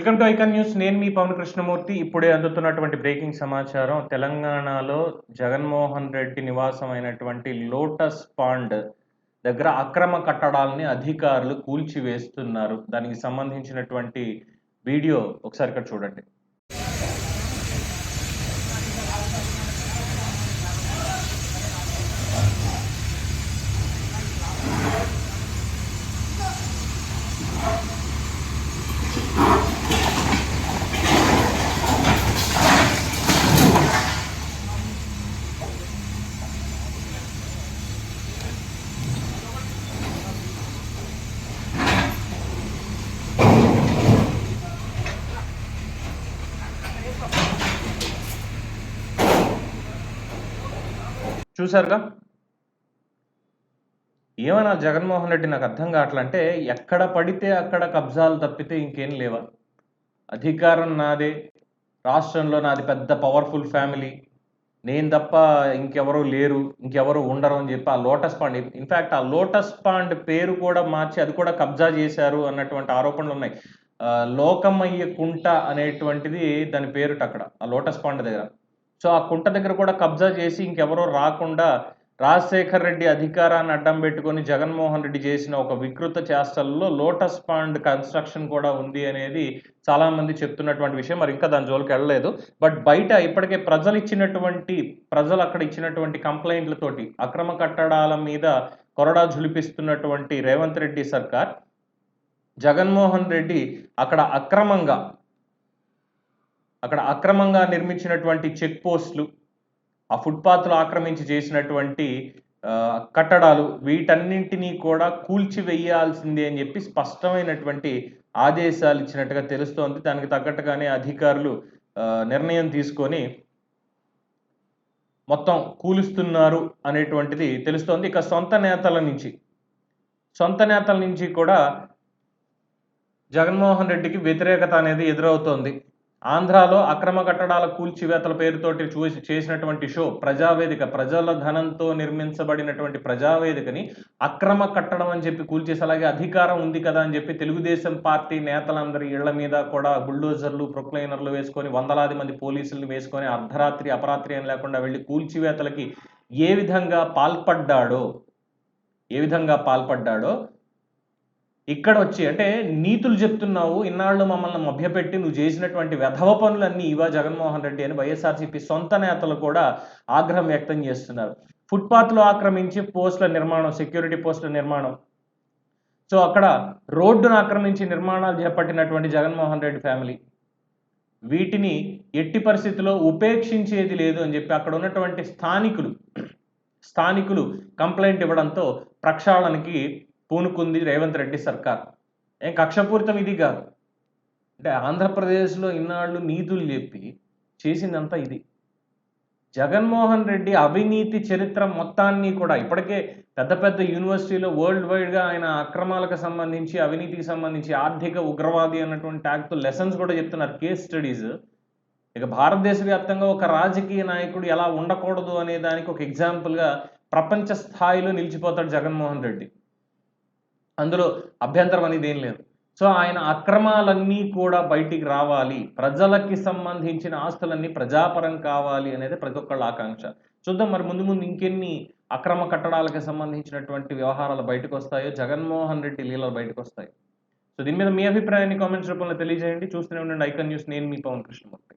Welcome to icon news. నేను మీ పవన్ కృష్ణమూర్తి. ఇప్పుడే అందుతున్నటువంటి breaking సమాచారం. తెలంగాణలో జగన్మోహన్ రెడ్డి నివాసం అయినటువంటి లోటస్ పాండ్ దగ్గర అక్రమ కట్టడాలని అధికారులు కూల్చివేస్తున్నారు. దానికి సంబంధించినటువంటి వీడియో ఒకసారి ఇక్కడ చూడండి. చూసారుగా, ఏమన్నా జగన్మోహన్ రెడ్డి నాకు అర్థం కావట్లే. అంటే ఎక్కడ పడితే అక్కడ కబ్జాలు తప్పితే ఇంకేం లేవా? అధికారం నాదే, రాష్ట్రంలో నాది పెద్ద పవర్ఫుల్ ఫ్యామిలీ, నేను తప్ప ఇంకెవరు లేరు, ఇంకెవరు ఉండరు అని చెప్పి ఆ లోటస్ పాండ్, ఇన్ఫ్యాక్ట్ ఆ లోటస్ పాండ్ పేరు కూడా మార్చి అది కూడా కబ్జా చేశారు అన్నటువంటి ఆరోపణలు ఉన్నాయి. లోకమయ్య కుంట అనేటువంటిది దాని పేరుట అక్కడ ఆ లోటస్ పాండ్ దగ్గర. సో ఆ కుంట దగ్గర కూడా కబ్జా చేసి ఇంకెవరో రాకుండా రాజశేఖర్ రెడ్డి అధికారాన్ని అడ్డం పెట్టుకొని జగన్మోహన్ రెడ్డి చేసిన ఒక వికృత చేష్టల్లో లోటస్ పాండ్ కన్స్ట్రక్షన్ కూడా ఉంది అనేది చాలా మంది చెప్తున్నటువంటి విషయం. మరి ఇంకా దాని జోలికి వెళ్ళలేదు. బట్ బయట ఇప్పటికే ప్రజలు అక్కడ ఇచ్చినటువంటి కంప్లైంట్లతోటి అక్రమ కట్టడాల మీద కొరడా జులిపిస్తున్నటువంటి రేవంత్ రెడ్డి సర్కార్, జగన్మోహన్ రెడ్డి అక్కడ అక్రమంగా నిర్మించినటువంటి చెక్ పోస్టులు, ఆ ఫుట్పాత్లు ఆక్రమించి చేసినటువంటి కట్టడాలు, వీటన్నింటినీ కూడా కూల్చివేయాల్సిందే అని చెప్పి స్పష్టమైనటువంటి ఆదేశాలు ఇచ్చినట్టుగా తెలుస్తోంది. దానికి తగ్గట్టుగానే అధికారులు నిర్ణయం తీసుకొని మొత్తం కూలుస్తున్నారు అనేటువంటిది తెలుస్తోంది. ఇక సొంత నేతల నుంచి కూడా జగన్మోహన్ రెడ్డికి వ్యతిరేకత అనేది ఎదురవుతోంది. ఆంధ్రాలో అక్రమ కట్టడాల కూల్చివేతల పేరుతోటి చేసినటువంటి షో ప్రజావేదిక, ప్రజల ధనంతో నిర్మించబడినటువంటి ప్రజావేదికని అక్రమ కట్టడం అని చెప్పి కూల్చేసి, అలాగే అధికారం ఉంది కదా అని చెప్పి తెలుగుదేశం పార్టీ నేతలందరి ఇళ్ల మీద కూడా బుల్డోజర్లు, ప్రొక్లైనర్లు వేసుకొని, వందలాది మంది పోలీసులను వేసుకొని అర్ధరాత్రి అపరాత్రి అని లేకుండా వెళ్ళి కూల్చివేతలకి ఏ విధంగా పాల్పడ్డాడో ఇక్కడ వచ్చి, అంటే నీతులు చెప్తున్నావు, ఇన్నాళ్ళు మమ్మల్ని మభ్యపెట్టి నువ్వు చేసినటువంటి వెధవ పనులన్నీ ఇవా జగన్మోహన్ రెడ్డి అని వైఎస్ఆర్సీపీ సొంత నేతలు కూడా ఆగ్రహం వ్యక్తం చేస్తున్నారు. ఫుట్పాత్లు ఆక్రమించి పోస్టుల నిర్మాణం, సెక్యూరిటీ పోస్టుల నిర్మాణం, సో అక్కడ రోడ్డును ఆక్రమించి నిర్మాణాలు చేపట్టినటువంటి జగన్మోహన్ రెడ్డి ఫ్యామిలీ, వీటిని ఎట్టి పరిస్థితుల్లో ఉపేక్షించేది లేదు అని చెప్పి అక్కడ ఉన్నటువంటి స్థానికులు కంప్లైంట్ ఇవ్వడంతో ప్రక్షాళనకి పూనుకుంది రేవంత్ రెడ్డి సర్కార్. ఏం కక్షపూరితం ఇది కాదు. అంటే ఆంధ్రప్రదేశ్లో ఇన్నాళ్ళు నీతులు చెప్పి చేసిందంతా ఇది. జగన్మోహన్ రెడ్డి అవినీతి చరిత్ర మొత్తాన్ని కూడా ఇప్పటికే పెద్ద యూనివర్సిటీలో వరల్డ్ వైడ్గా ఆయన అక్రమాలకు సంబంధించి, అవినీతికి సంబంధించి, ఆర్థిక ఉగ్రవాది అన్నటువంటి ట్యాగ్తో లెసన్స్ కూడా చెప్తున్నారు, కేస్ స్టడీస్. ఇక భారతదేశ వ్యాప్తంగా ఒక రాజకీయ నాయకుడు ఎలా ఉండకూడదు అనే దానికి ఒక ఎగ్జాంపుల్గా ప్రపంచ స్థాయిలో నిలిచిపోతాడు జగన్మోహన్ రెడ్డి. అందులో అభ్యంతరం అనేది ఏం లేదు. సో ఆయన అక్రమాలన్నీ కూడా బయటికి రావాలి, ప్రజలకి సంబంధించిన ఆస్తులన్నీ ప్రజాపరం కావాలి అనేది ప్రతి ఒక్కళ్ళ ఆకాంక్ష. చూద్దాం మరి ముందు ఇంకెన్ని అక్రమ కట్టడాలకు సంబంధించినటువంటి వ్యవహారాలు బయటకు వస్తాయో, జగన్మోహన్ రెడ్డి లీలలు బయటకు వస్తాయి. సో దీని మీద మీ అభిప్రాయాన్ని కామెంట్స్ రూపంలో తెలియజేయండి. చూస్తూనే ఉండండి ఐకాన్ న్యూస్. నేను మీ పవన్ కృష్ణమూర్తి.